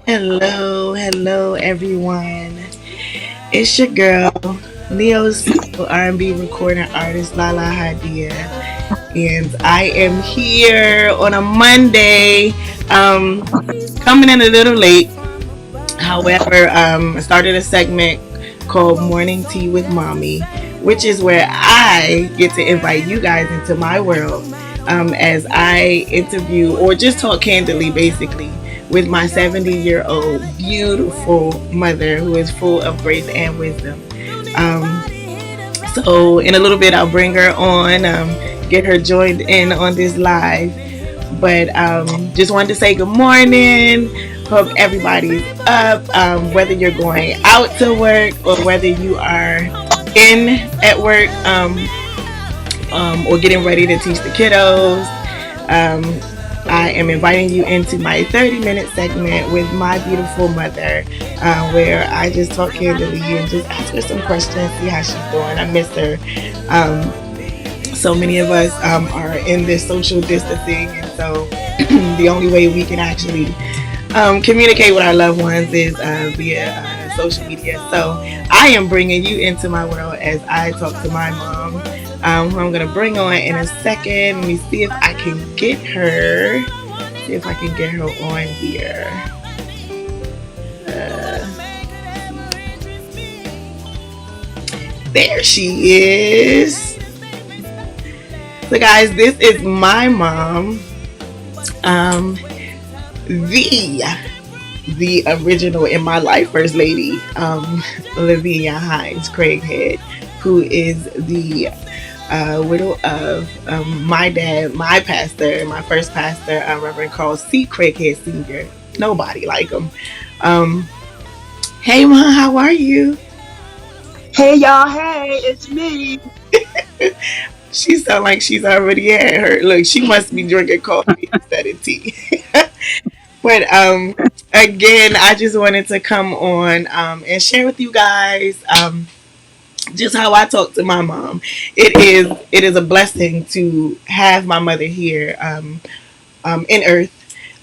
Hello, hello everyone. It's your girl, Neo Soul R&B recording artist Lahla-Hadiya, and I am here on a Monday. Coming in a little late. However, I started a segment called Morning Tea with Mommy, which is where I get to invite you guys into my world as I interview or just talk candidly, basically, with my 70-year-old beautiful mother who is full of grace and wisdom. Um, so, in a little bit, I'll bring her on, get her joined in on this live. But just wanted to say good morning. Hope everybody's up. Whether you're going out to work or whether you are in at work or getting ready to teach the kiddos. Um, I am inviting you into my 30-minute segment with my beautiful mother, where I just talk candidly and just ask her some questions, see how she's doing. I miss her. So many of us are in this social distancing, and so the only way we can actually communicate with our loved ones is via social media. So I am bringing you into my world as I talk to my mom, who I'm going to bring on in a second. Let me see if I can get her. See if I can get her on here. There she is. So guys, this is my mom. Um, the original in my life first lady, Lavinia Hines Craighead, who is the widow of my dad, my pastor, my first pastor, Reverend Carl C. Craighead Sr. Nobody like him. Um, hey, Mom, how are you? Hey y'all, hey, it's me. She sound like she's already had her. Look, she must be drinking coffee instead of tea. But again, I just wanted to come on and share with you guys just how I talk to my mom. It is a blessing to have my mother here in Earth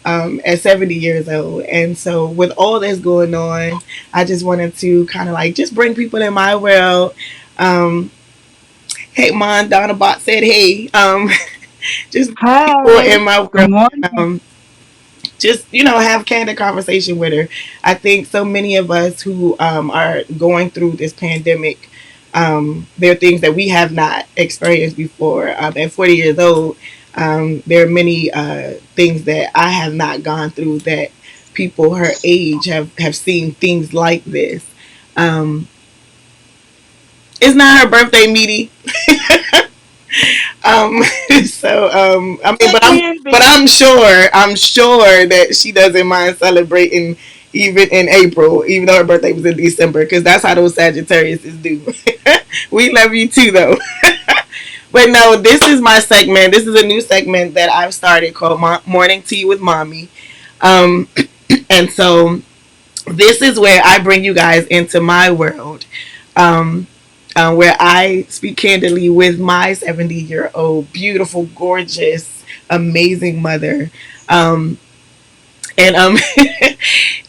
at 70 years old. And so with all that's going on, I just wanted to kind of like just bring people in my world. Um, hey, Mom, Donna Bot said, hey, just people Hey, in my good world. morning. Um, just have candid conversation with her. I think so many of us who are going through this pandemic, there are things that we have not experienced before. At 40 years old, there are many things that I have not gone through that people her age have seen things like this. Um, it's not her birthday, meaty. Um, I mean, It but I'm can but be. I'm sure that she doesn't mind celebrating even in April, even though her birthday was in December, because that's how those Sagittarius do. We love you too, though. But no, this is my segment. This is a new segment that I've started called Morning Tea with Mommy. Um, and so this is where I bring you guys into my world. Um, where I speak candidly with my 70-year-old, beautiful, gorgeous, amazing mother. Um, and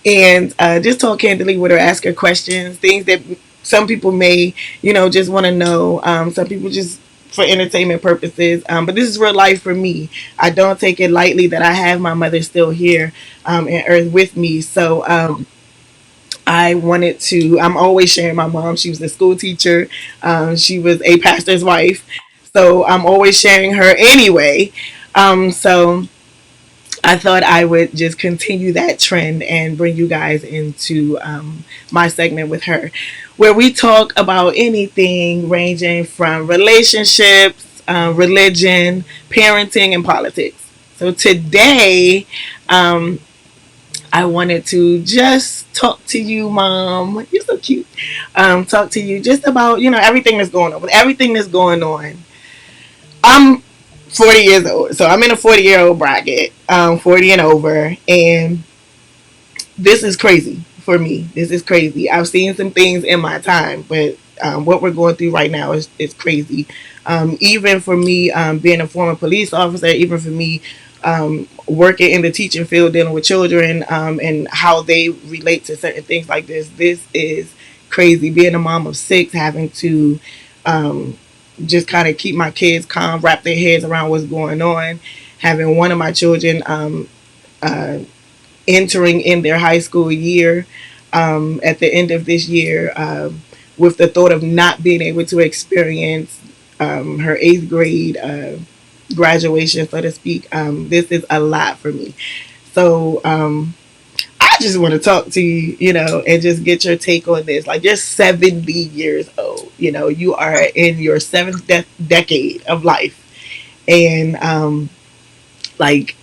and just talk candidly with her, ask her questions, things that some people may, just want to know. Some people just for entertainment purposes. But this is real life for me. I don't take it lightly that I have my mother still here in Earth with me. So I wanted to. I'm always sharing my mom. She was a school teacher. She was a pastor's wife. So I'm always sharing her anyway. So I thought I would just continue that trend and bring you guys into my segment with her, where we talk about anything ranging from relationships, religion, parenting, and politics. So today, um, I wanted to just talk to you, Mom. You're so cute. Talk to you just about everything that's going on. With everything that's going on, I'm 40 years old, so I'm in a 40-year-old bracket, 40 and over, and this is crazy for me. This is crazy. I've seen some things in my time, but what we're going through right now is crazy. Even for me, being a former police officer, even for me working in the teaching field, dealing with children, and how they relate to certain things like this. This is crazy. Being a mom of six, having to um, just kind of keep my kids calm, wrap their heads around what's going on. Having one of my children uh, entering in their high school year at the end of this year, with the thought of not being able to experience her eighth grade graduation, so to speak. This is a lot for me. So I just want to talk to you, and just get your take on this. Like, you're 70 years old. You are in your seventh decade of life, and like,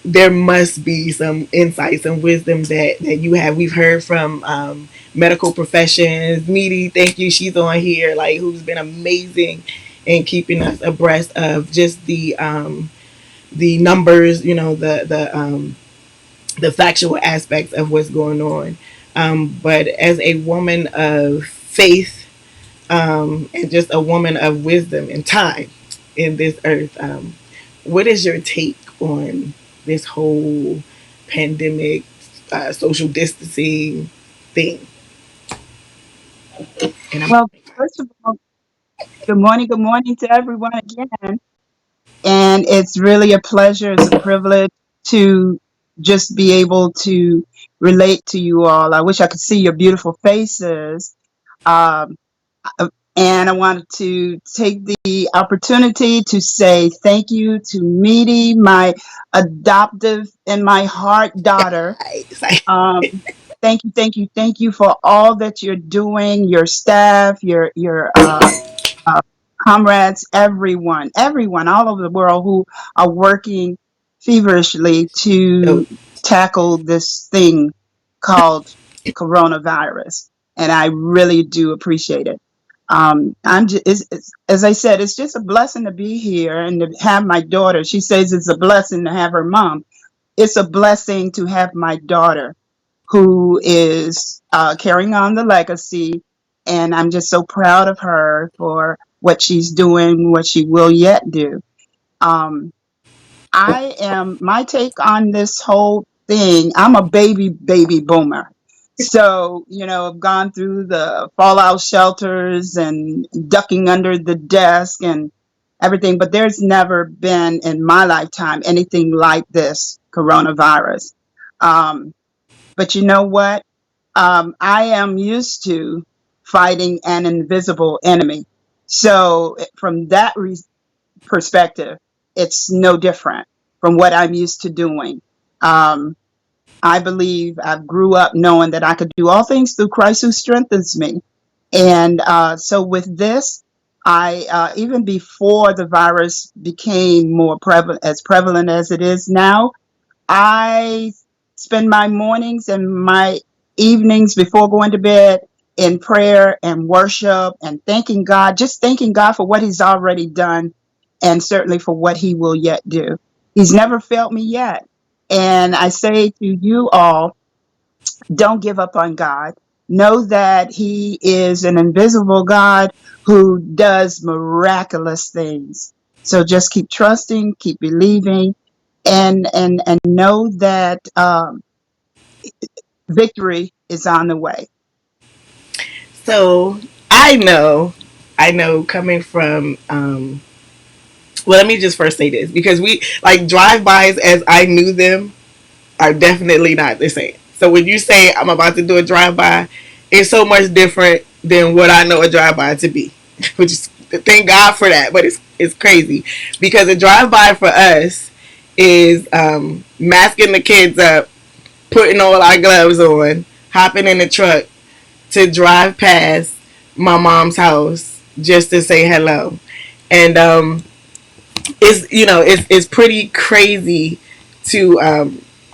there must be some insight, some wisdom that you have. We've heard from medical professions. Meaty, thank you. She's on here, like, who's been amazing in keeping us abreast of just the numbers, the factual aspects of what's going on. But as a woman of faith, and just a woman of wisdom and time in this earth, what is your take on this whole pandemic, social distancing thing? And I'm Well, first of all, good morning to everyone again. And it's really a pleasure, it's a privilege to just be able to relate to you all. I wish I could see your beautiful faces. Um, and I wanted to take the opportunity to say thank you to Meaty, my adoptive and my heart daughter. excited. Um, thank you for all that you're doing, your staff, your uh, comrades, everyone all over the world who are working feverishly So, to tackle this thing called coronavirus. And I really do appreciate it. As I said, it's just a blessing to be here and to have my daughter. She says it's a blessing to have her mom. It's a blessing to have my daughter who is carrying on the legacy. And I'm just so proud of her for what she's doing, what she will yet do. Um, my take on this whole thing, I'm a baby boomer. So, I've gone through the fallout shelters and ducking under the desk and everything, but there's never been in my lifetime anything like this coronavirus. Um, but you know what? I am used to fighting an invisible enemy. So, from that perspective, it's no different from what I'm used to doing. Um, I believe I grew up knowing that I could do all things through Christ who strengthens me. And so, with this, even before the virus became more prevalent as it is now, I spend my mornings and my evenings before going to bed in prayer and worship and just thanking God for what He's already done and certainly for what He will yet do. He's never failed me yet. And I say to you all, don't give up on God. Know that He is an invisible God who does miraculous things. So just keep trusting, keep believing, and know that victory is on the way. so I know coming from, well, let me just first say this, because we, like, drive-bys as I knew them are definitely not the same. So when you say I'm about to do a drive-by, it's so much different than what I know a drive-by to be. Which is, thank God for that, but it's crazy, because a drive-by for us is masking the kids up, putting all our gloves on, hopping in the truck to drive past my mom's house just to say hello. And it's pretty crazy to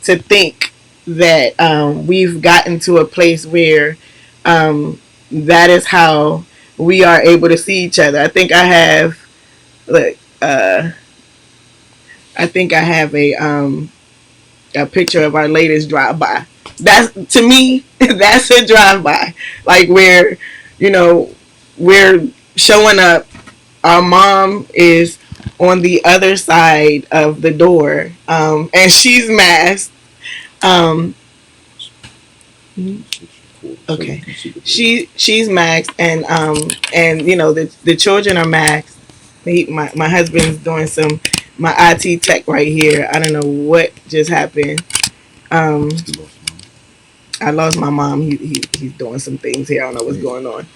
think that we've gotten to a place where that is how we are able to see each other. I think I have, look, I think I have a picture of our latest drive by. That's, to me, that's a drive by. Like, where, you know, we're showing up. Our mom is on the other side of the door, and she's masked. Um, okay, she's maxed, and you know the children are maxed. My husband's doing some my IT tech right here. I don't know what just happened. Um, I lost my mom. He's doing some things here. I don't know what's going on,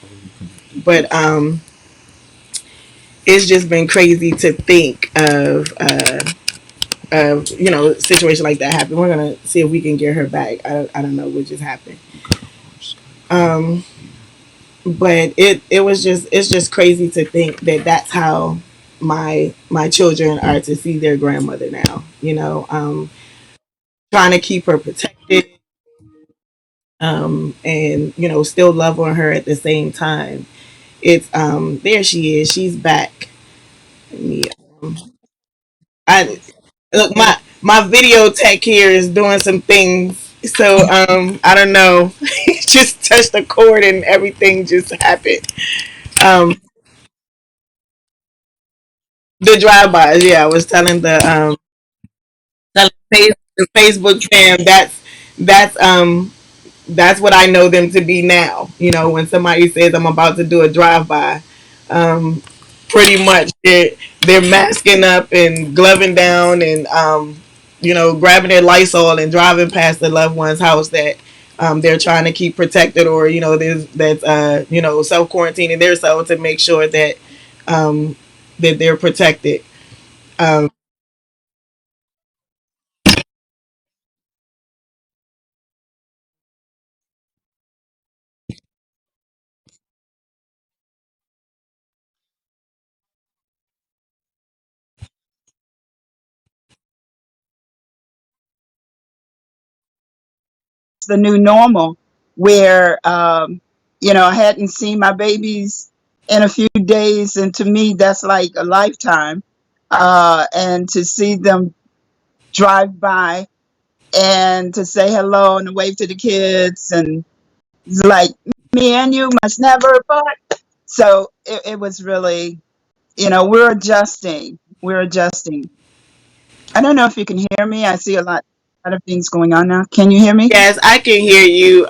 but it's just been crazy to think of you know situation like that happen. We're gonna see if we can get her back. I don't know what just happened. Um, but it was just it's just crazy to think that that's how my children are to see their grandmother now. You know, trying to keep her protected, and you know still love on her at the same time. It's there she is. She's back. Let me, um, I look my video tech here is doing some things. So I don't know. Just touched the cord and everything just happened. Um, the drive-bys, yeah. I was telling the Facebook fam that's what I know them to be now. You know, when somebody says I'm about to do a drive-by, um, pretty much they're masking up and gloving down and you know grabbing their Lysol and driving past the loved one's house that they're trying to keep protected, or you know there's that's you know self quarantining themselves to make sure that um, that they're protected. Um, The new normal where I hadn't seen my babies in a few days, and to me that's like a lifetime. And to see them drive by and to say hello and to wave to the kids, and it's like me and you must never part. So it was really, we're adjusting. I don't know if you can hear me. I see a lot of things going on now. Can you hear me? yes, I can hear you.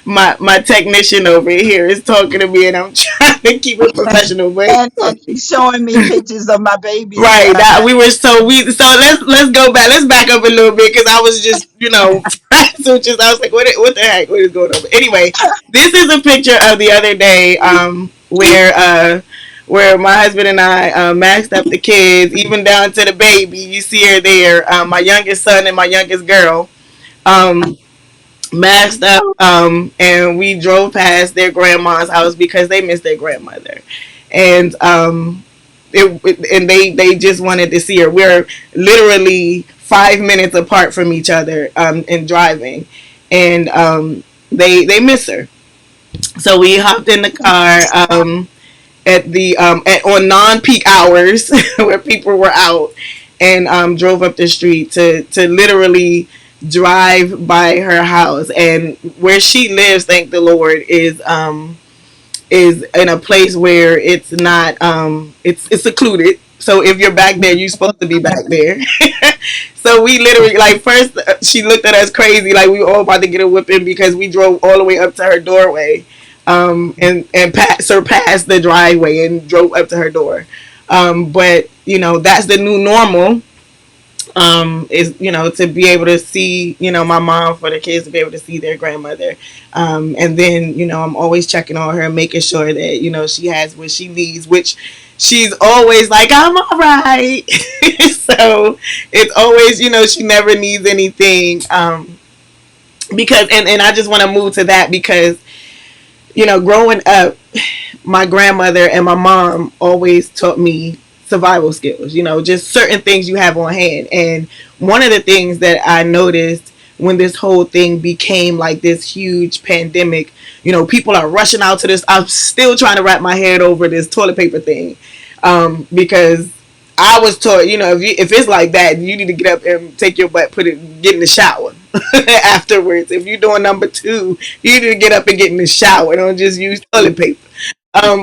My technician over here is talking to me, and I'm trying to keep it professional. But And he's showing me pictures of my babies right, that I that had. we were so let's go back. Let's back up a little bit because I was just you know switches. I was like, what the heck? What is going on? But anyway, this is a picture of the other day where my husband and I maxed up the kids, even down to the baby. You see her there, my youngest son and my youngest girl. Um, Masked up, and we drove past their grandma's house because they missed their grandmother, and they just wanted to see her. We're literally 5 minutes apart from each other in driving, and they miss her. So we hopped in the car at the on non-peak hours where people were out, and drove up the street to literally drive by her house. And where she lives, thank the Lord, is in a place where it's not it's secluded. So if you're back there, you're supposed to be back there. So we literally like first she looked at us crazy like we were all about to get a whipping because we drove all the way up to her doorway, and surpassed the driveway and drove up to her door. But you know that's the new normal, is you know to be able to see you know my mom, for the kids to be able to see their grandmother, and then you know I'm always checking on her, making sure that you know she has what she needs, which she's always like I'm all right. So it's always you know she never needs anything, because and I just want to move to that because you know growing up my grandmother and my mom always taught me survival skills, you know, just certain things you have on hand. And one of the things that I noticed when this whole thing became like this huge pandemic, you know, people are rushing out to this. I'm still trying to wrap my head over this toilet paper thing, because I was taught, you know, if it's like that, you need to get up and take your butt, get in the shower afterwards. If you're doing number two, you need to get up and get in the shower. Don't just use toilet paper.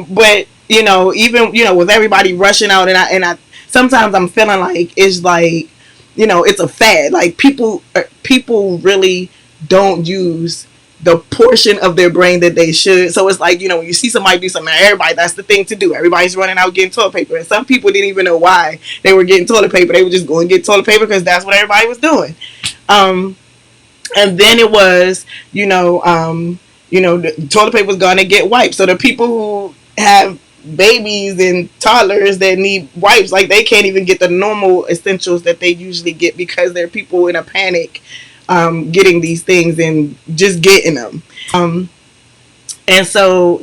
But even with everybody rushing out, and I sometimes I'm feeling like it's like it's a fad. Like people really don't use the portion of their brain that they should. So it's like when you see somebody do something, everybody, that's the thing to do. Everybody's running out getting toilet paper, and some people didn't even know why they were getting toilet paper. They were just going to get toilet paper because that's what everybody was doing. Um, and then it was the toilet paper was gonna get wiped, so the people who have babies and toddlers that need wipes, like, they can't even get the normal essentials that they usually get because there are people in a panic getting these things and just getting them. And so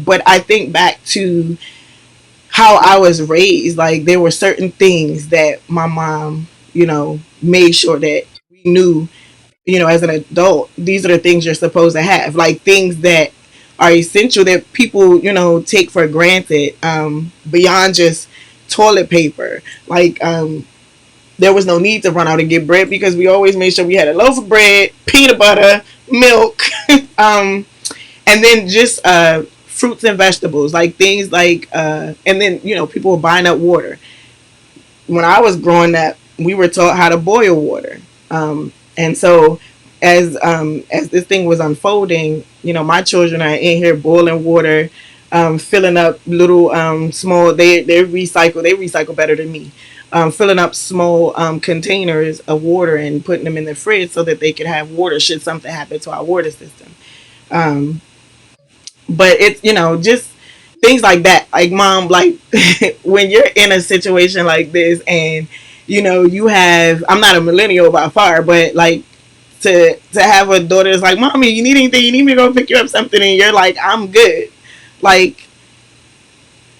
but I think back to how I was raised. Like, there were certain things that my mom made sure that we knew, as an adult, these are the things you're supposed to have. Like, things that are essential that people, take for granted, beyond just toilet paper. Like, there was no need to run out and get bread because we always made sure we had a loaf of bread, peanut butter, milk, um, and then just fruits and vegetables, like things like, and then, people were buying up water. When I was growing up, we were taught how to boil water. And so as this thing was unfolding, my children are in here boiling water, filling up little small. They recycle better than me. Filling up small containers of water and putting them in the fridge so that they could have water should something happen to our water system. Um, but it's just things like that, like, mom, like, when you're in a situation like this, and you have, I'm not a millennial by far, but like, to have a daughter that's like, mommy, you need anything, you need me to go pick you up something, and you're like, I'm good. Like,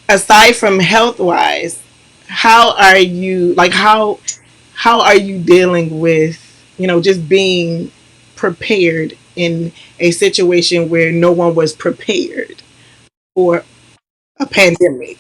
aside from health wise, how are you, like, how are you dealing with just being prepared in a situation where no one was prepared for a pandemic?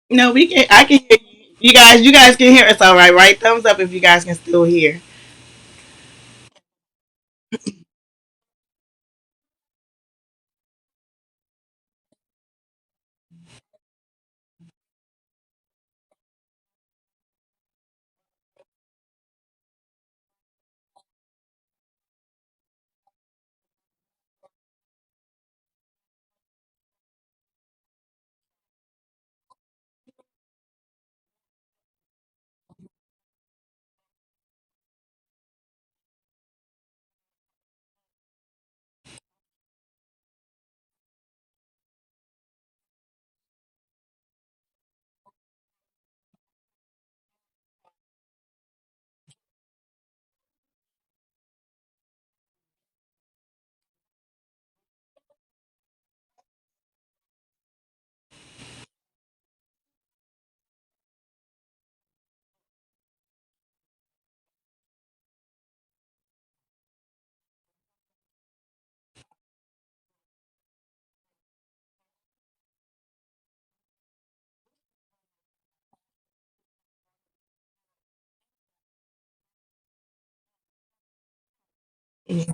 No, we can. I can hear you. You guys. You guys can hear us all right, right? Thumbs up if you guys can still hear. Mhm.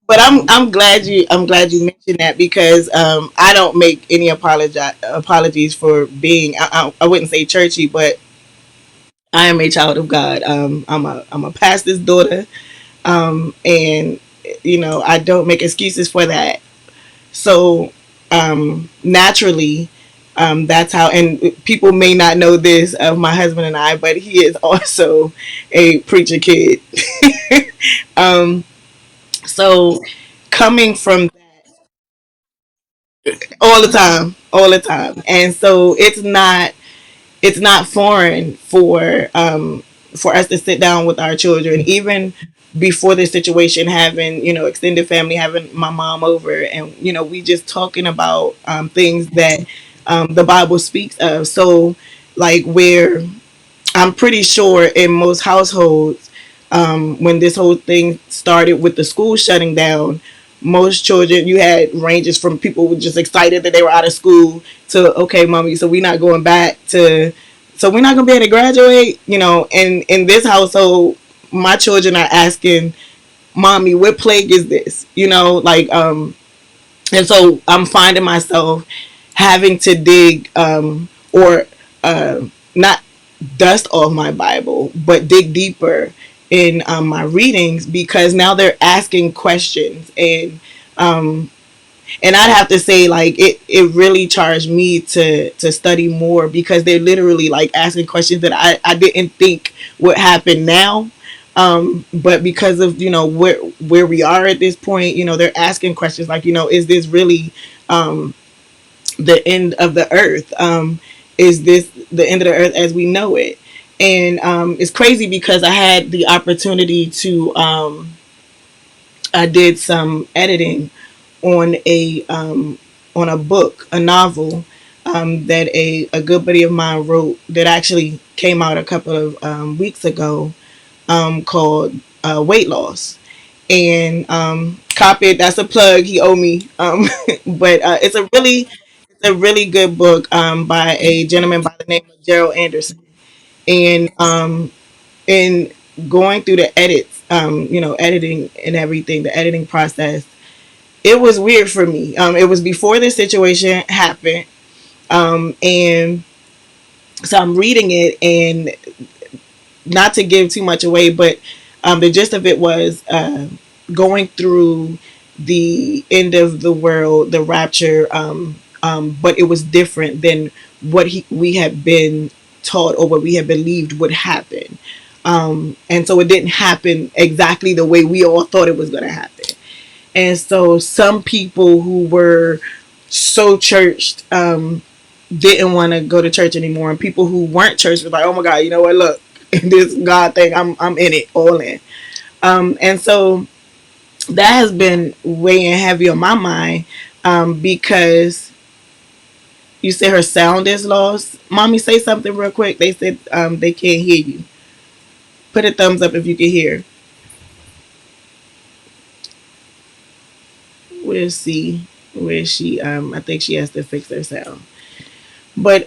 But I'm glad you mentioned that because I don't make any apologies for being I wouldn't say churchy, but I am a child of God. I'm a pastor's daughter, and I don't make excuses for that. So naturally, that's how. And people may not know this of my husband and I, but he is also a preacher kid. um, so coming from all the time, and so it's not foreign for us to sit down with our children, even before this situation, having extended family, having my mom over, and we just talking about things that the Bible speaks of. So like where I'm pretty sure in most households, when this whole thing started with the school shutting down, most children, you had ranges from people who were just excited that they were out of school to, okay, mommy, so we're not going back to, so we're not going to be able to graduate, and in this household, my children are asking, mommy, what plague is this? And so I'm finding myself having to dig or not dust off my Bible, but dig deeper in my readings because now they're asking questions um, and I'd have to say like it really charged me to study more because they're literally like asking questions that I didn't think would happen now. But because of where we are at this point, they're asking questions like, is this really the end of the earth? Is this the end of the earth as we know it? And it's crazy because I had the opportunity to I did some editing on a book, a novel that a good buddy of mine wrote that actually came out a couple of weeks ago, called Weight Loss. And copy it. That's a plug he owe me. But it's a really good book by a gentleman by the name of Gerald Anderson. And in going through the edits, editing and everything, the editing process, it was weird for me. It was before this situation happened, and so I'm reading it, and not to give too much away, but the gist of it was going through the end of the world, the rapture, but it was different than what we had been taught or what we had believed would happen. And so it didn't happen exactly the way we all thought it was going to happen. And so some people who were so churched didn't want to go to church anymore, and people who weren't church were like, "Oh my God, you know what? Look, this God thing, I'm in it, all in." And so that has been weighing heavy on my mind because you said her sound is lost. Mommy, say something real quick. They said they can't hear you. Put a thumbs up if you can hear. We'll see where she. I think she has to fix her sound. But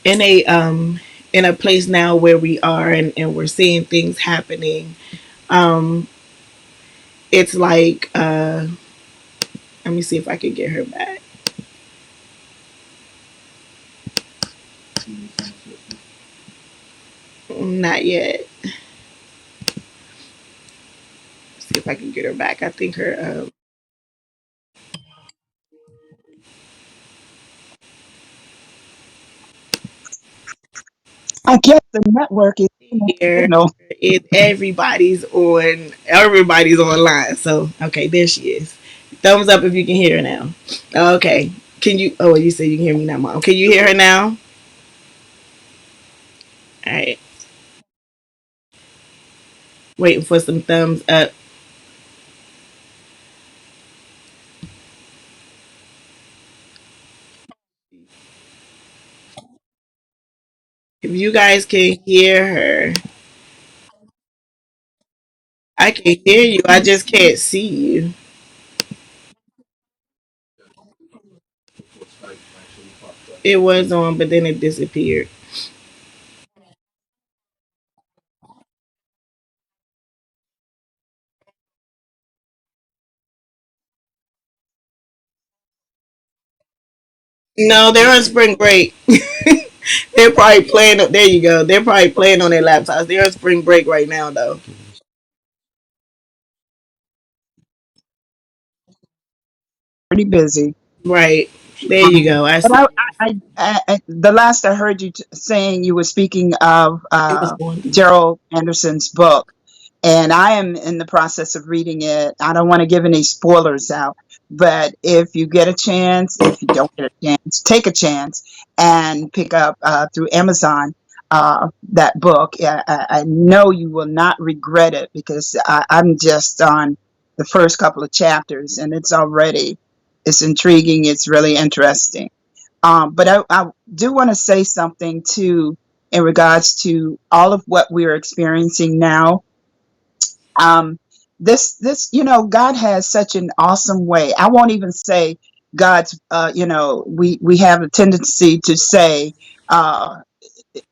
in a in a place now where we are, and we're seeing things happening, um, it's like let me see if I can get her back. Not yet. See if I can get her back. I think her I guess the network is here signal. everybody's online. So okay, there she is. Thumbs up if you can hear her now. Okay. Can you you said you can hear me now, Mom. Can you hear her now? All right. Waiting for some thumbs up. If you guys can hear her, I can hear you. I just can't see you. It was on, but then it disappeared. No, they're on spring break. They're probably playing. There you go. They're probably playing on their laptops. They're on spring break right now, though. Pretty busy. Right. There you go. I But see. the last I heard you saying, you were speaking of It was going through. Gerald Anderson's book, and I am in the process of reading it. I don't want to give any spoilers out, but if you get a chance, if you don't get a chance, take a chance and pick up through Amazon that book. I know you will not regret it, because I'm just on the first couple of chapters, and it's intriguing. It's really interesting. But I do want to say something too in regards to all of what we're experiencing now. Um, God has such an awesome way. I won't even say God's. We have a tendency to say, uh,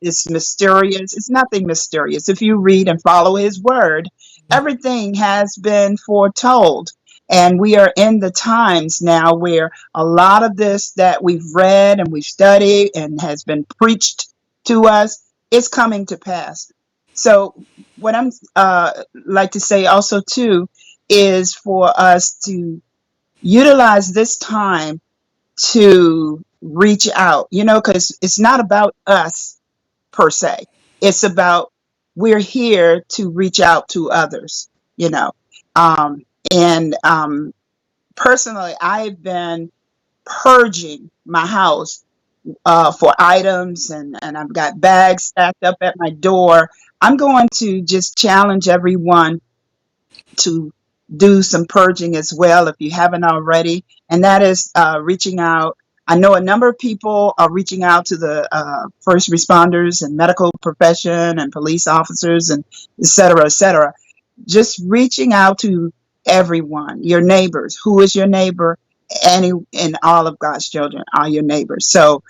it's mysterious. It's nothing mysterious. If you read and follow his word, everything has been foretold. And we are in the times now where a lot of this that we've read and we've studied and has been preached to us is coming to pass. So what I'm like to say also too is for us to utilize this time to reach out, because it's not about us per se. It's about, we're here to reach out to others, you know. Um, and Personally, I've been purging my house for items, and I've got bags stacked up at my door. I'm going to just challenge everyone to do some purging as well if you haven't already, and that is reaching out. I know a number of people are reaching out to the first responders and medical profession and police officers and et cetera, et cetera. Just reaching out to everyone, your neighbors. Who is your neighbor? Any and all of God's children are your neighbors. So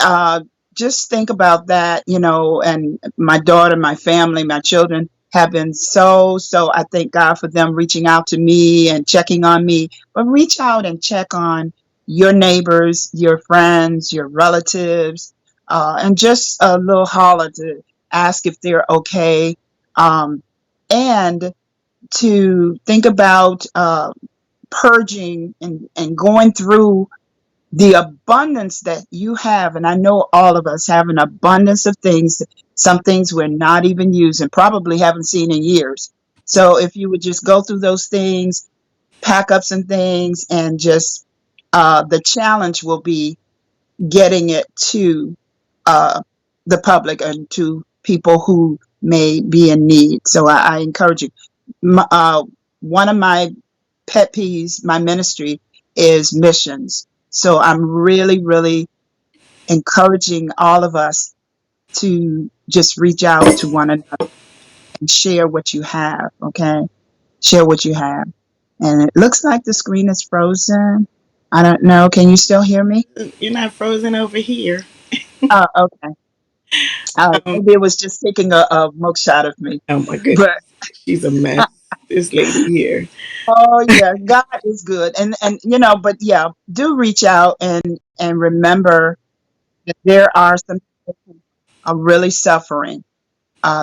uh, just think about that, and my daughter, my family, my children have been so, I thank God for them reaching out to me and checking on me. But reach out and check on your neighbors, your friends, your relatives, and just a little holler to ask if they're okay. Um, and to think about purging and going through the abundance that you have. And I know all of us have an abundance of things, some things we're not even using, probably haven't seen in years. So if you would just go through those things, pack up some things, and just the challenge will be getting it to uh, the public and to people who may be in need. So I encourage you. One of my pet peeves, my ministry, is missions. So I'm really, really encouraging all of us to just reach out to one another and share what you have. Okay. Share what you have. And it looks like the screen is frozen. I don't know. Can you still hear me? You're not frozen over here. Okay. Um, Maybe it was just taking a mugshot of me. oh my goodness, But she's a mess. This lady here. oh yeah, God is good. And but yeah, do reach out and remember that there are some people who are really suffering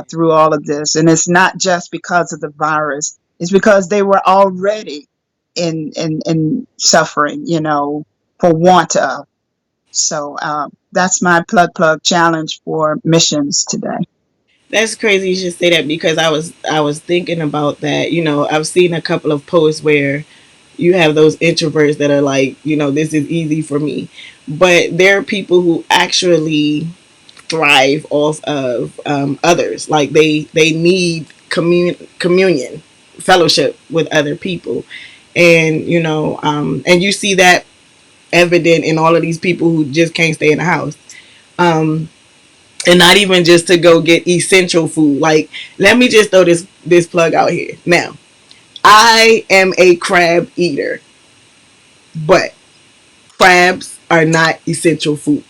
through all of this. And it's not just because of the virus, it's because they were already in suffering, for want of. So that's my plug challenge for missions today. That's crazy you should say that because I was thinking about that. I've seen a couple of posts where you have those introverts that are like, this is easy for me. But there are people who actually thrive off of others. Like they need communion, fellowship with other people, and and you see that evident in all of these people who just can't stay in the house. Um, and not even just to go get essential food. Like, let me just throw this plug out here. Now, I am a crab eater, but crabs are not essential food.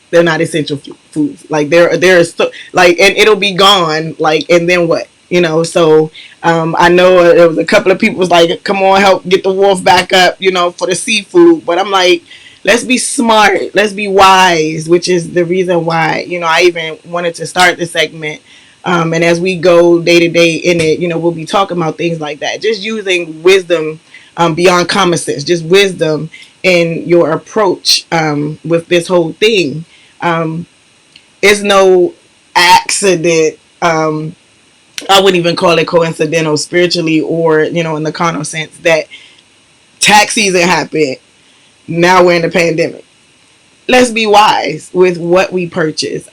They're not essential foods. Like they're so, like, and it'll be gone. Like, and then what? So I know there was a couple of people was like, "Come on, help get the wolf back up," for the seafood. But I'm like, let's be smart, let's be wise, which is the reason why, I even wanted to start the segment. And as we go day to day in it, we'll be talking about things like that, just using wisdom, beyond common sense, just wisdom in your approach, with this whole thing. um, it's no accident. I wouldn't even call it coincidental spiritually, or in the carnal sense, that tax season happened. Now we're in the pandemic. Let's be wise with what we purchase.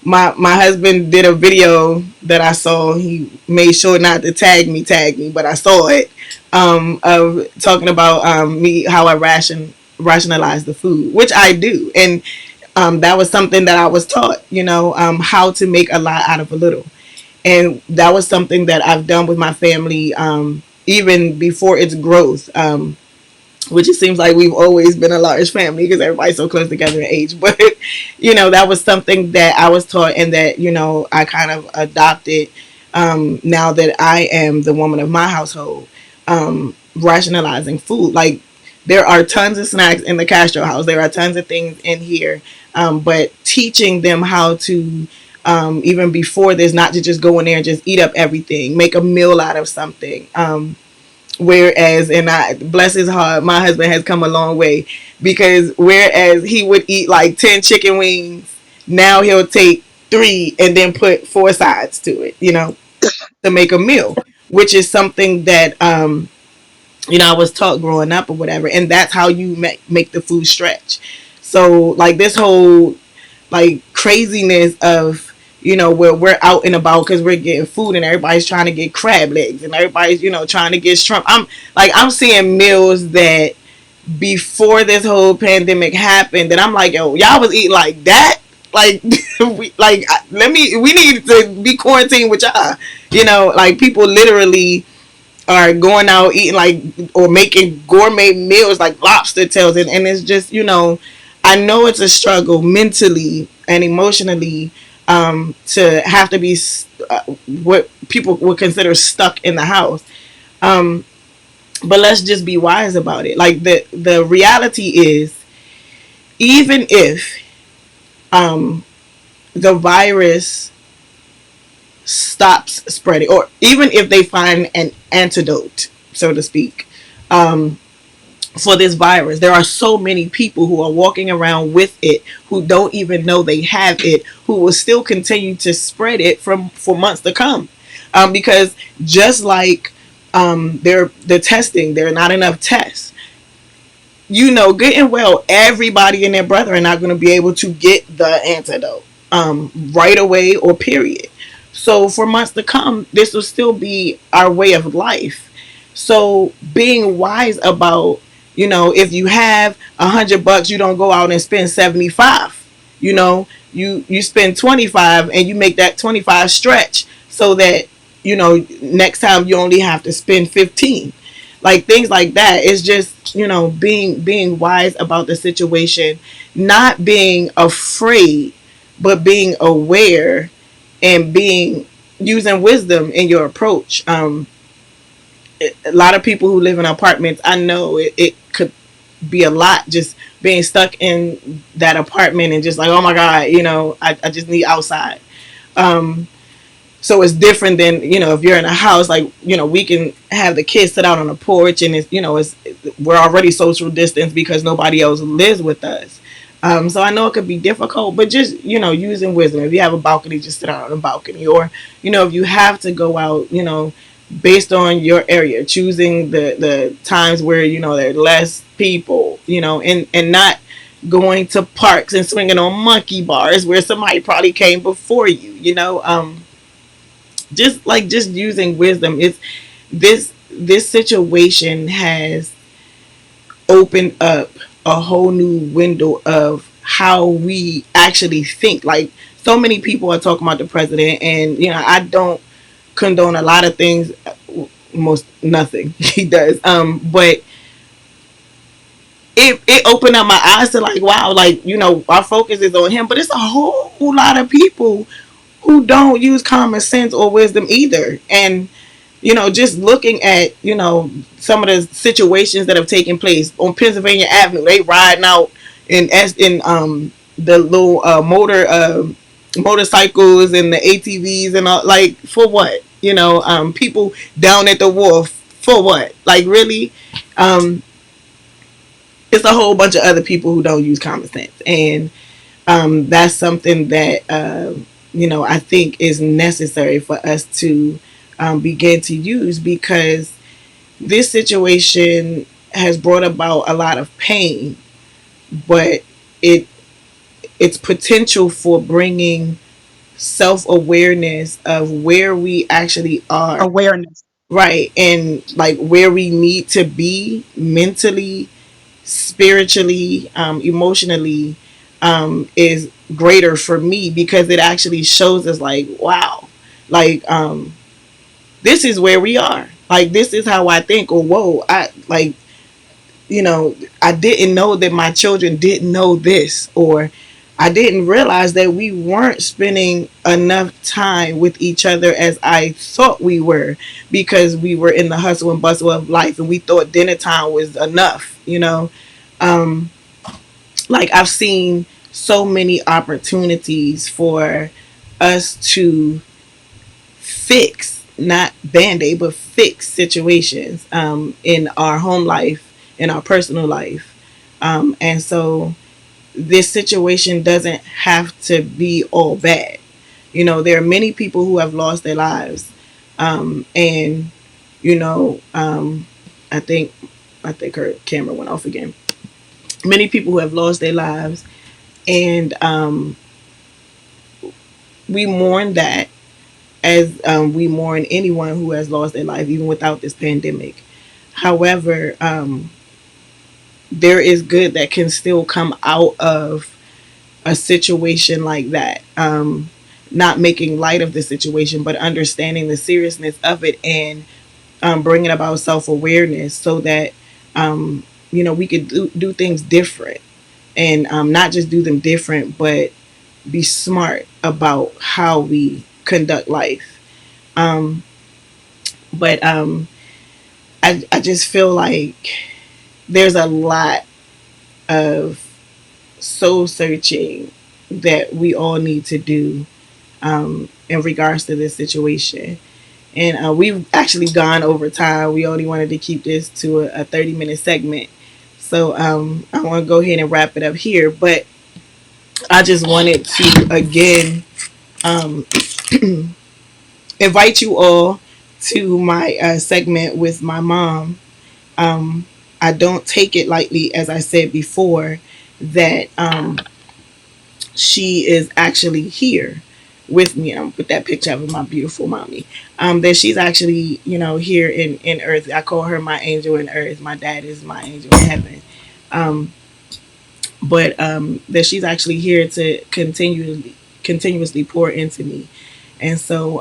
My husband did a video that I saw. He made sure not to tag me, but I saw it. Of talking about, me, how I rationalize the food, which I do, and that was something that I was taught. How to make a lot out of a little, and that was something that I've done with my family, even before its growth. Which it seems like we've always been a large family because everybody's so close together in age. But that was something that I was taught, and that I kind of adopted. Now that I am the woman of my household, rationalizing food. Like, there are tons of snacks in the Castro house. There are tons of things in here, but teaching them how to, even before this, not to just go in there and just eat up everything, make a meal out of something. Whereas, and I bless his heart, my husband has come a long way, because whereas he would eat like 10 chicken wings, now he'll take 3 and then put 4 sides to it, to make a meal, which is something that, I was taught growing up or whatever, and that's how you make the food stretch. So, like, this whole, like, craziness of, where we're out and about because we're getting food, and everybody's trying to get crab legs, and everybody's, trying to get shrimp. I'm seeing meals that before this whole pandemic happened, that I'm like, yo, y'all was eating like that. Like, we need to be quarantined with y'all. Like, people literally are going out eating, like, or making gourmet meals like lobster tails, and it's just, I know it's a struggle mentally and emotionally, to have to be, what people would consider stuck in the house. um, but let's just be wise about it. Like, the reality is, even if, um, the virus stops spreading, or even if they find an antidote, so to speak, um, for this virus, there are so many people who are walking around with it, who don't even know they have it, who will still continue to spread it for months to come, because just like, the testing, there are not enough tests. Good and well, everybody and their brother are not going to be able to get the antidote, right away, or period. So for months to come, this will still be our way of life. So being wise about, if you have $100, you don't go out and spend 75. You spend 25, and you make that 25 stretch, so that, next time you only have to spend 15. Like, things like that. It's just, being wise about the situation, not being afraid, but being aware, and being using wisdom in your approach. A lot of people who live in apartments, I know it could be a lot, just being stuck in that apartment, and just like, oh my god, I just need outside. um so it's different than, if you're in a house, like, we can have the kids sit out on the porch, and it's we're already social distance because nobody else lives with us. So I know it could be difficult, but just, using wisdom. If you have a balcony, just sit out on the balcony, or, if you have to go out, based on your area, choosing the times where, there are less people, and not going to parks and swinging on monkey bars where somebody probably came before you. Just using wisdom. It's this situation has opened up a whole new window of how we actually think. Like, so many people are talking about the president, and I don't condone a lot of things, most nothing he does, but it opened up my eyes to, like, wow, like, our focus is on him, but it's a whole lot of people who don't use common sense or wisdom either. And just looking at, some of the situations that have taken place on Pennsylvania Avenue. They riding out in the little motorcycles and the ATVs and all, like, for what? People down at the wharf, for what? Like, really? Um, it's a whole bunch of other people who don't use common sense, and that's something that I think is necessary for us to begin to use, because this situation has brought about a lot of pain, but it its potential for bringing self awareness of where we actually are, Awareness. right, and like where we need to be mentally, spiritually, emotionally, is greater for me, because it actually shows us, like, wow, like, this is where we are. Like, this is how I think, or whoa, I didn't know that my children didn't know this, or I didn't realize that we weren't spending enough time with each other as I thought we were, because we were in the hustle and bustle of life, and we thought dinner time was enough. Um, like, I've seen so many opportunities for us to fix, not band-aid, but fix situations in our home life, in our personal life. And so this situation doesn't have to be all bad. There are many people who have lost their lives. And, you know, um, I think, her camera went off again. Many people who have lost their lives, and we mourn that, as we mourn anyone who has lost their life, even without this pandemic. However, there is good that can still come out of a situation like that. Not making light of the situation, but understanding the seriousness of it, and bringing about self awareness, so that we could do things different, and not just do them different, but be smart about how we conduct life. Um, but I just feel like there's a lot of soul searching that we all need to do in regards to this situation. And we've actually gone over time. We only wanted to keep this to a 30-minute segment. So I want to go ahead and wrap it up here. But I just wanted to, again, um, invite you all to my segment with my mom. Um, I don't take it lightly, as I said before, that she is actually here with me. I'm put that picture of my beautiful mommy. That she's actually, here in earth. I call her my angel in earth. My dad is my angel in heaven. Um, but that she's actually here to continuously pour into me. And so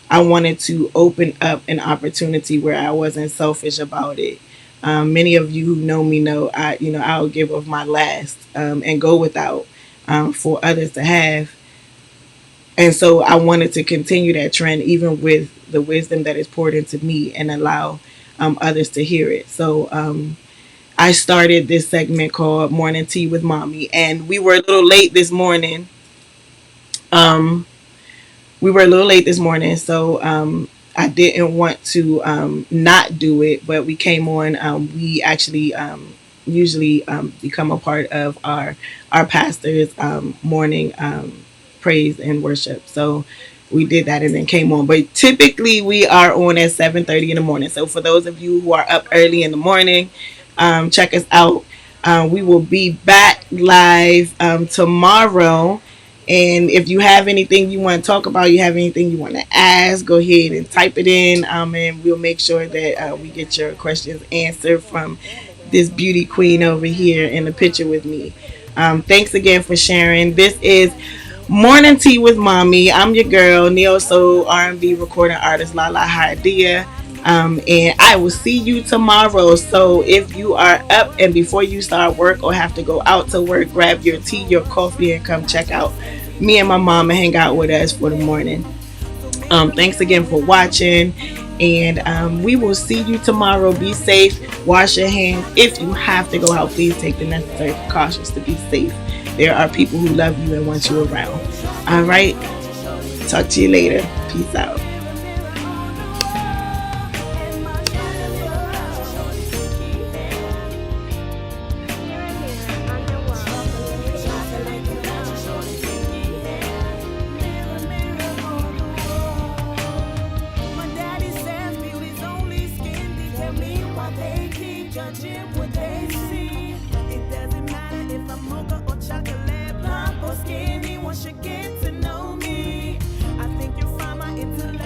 I wanted to open up an opportunity where I wasn't selfish about it. Many of you who know me know I'll give of my last, and go without, for others to have. And so I wanted to continue that trend, even with the wisdom that is poured into me, and allow others to hear it. So I started this segment called Morning Tea with Mommy, and we were a little late this morning. Um, we were a little late this morning, so I didn't want to not do it, but we came on. We actually usually become a part of our pastor's morning praise and worship. So we did that and then came on. But typically we are on at 7:30 in the morning. So for those of you who are up early in the morning, check us out. We will be back live tomorrow. And if you have anything you want to talk about, you have anything you want to ask, go ahead and type it in, and we'll make sure that we get your questions answered from this beauty queen over here in the picture with me. Thanks again for sharing. This is Morning Tea with Mommy. I'm your girl, neo soul R&B recording artist Lahla-Hadiya. And I will see you tomorrow. So if you are up and before you start work or have to go out to work, grab your tea, your coffee, and come check out me and my mom and hang out with us for the morning. Thanks again for watching. And we will see you tomorrow. Be safe. Wash your hands. If you have to go out, please take the necessary precautions to be safe. There are people who love you and want you around. All right. Talk to you later. Peace out.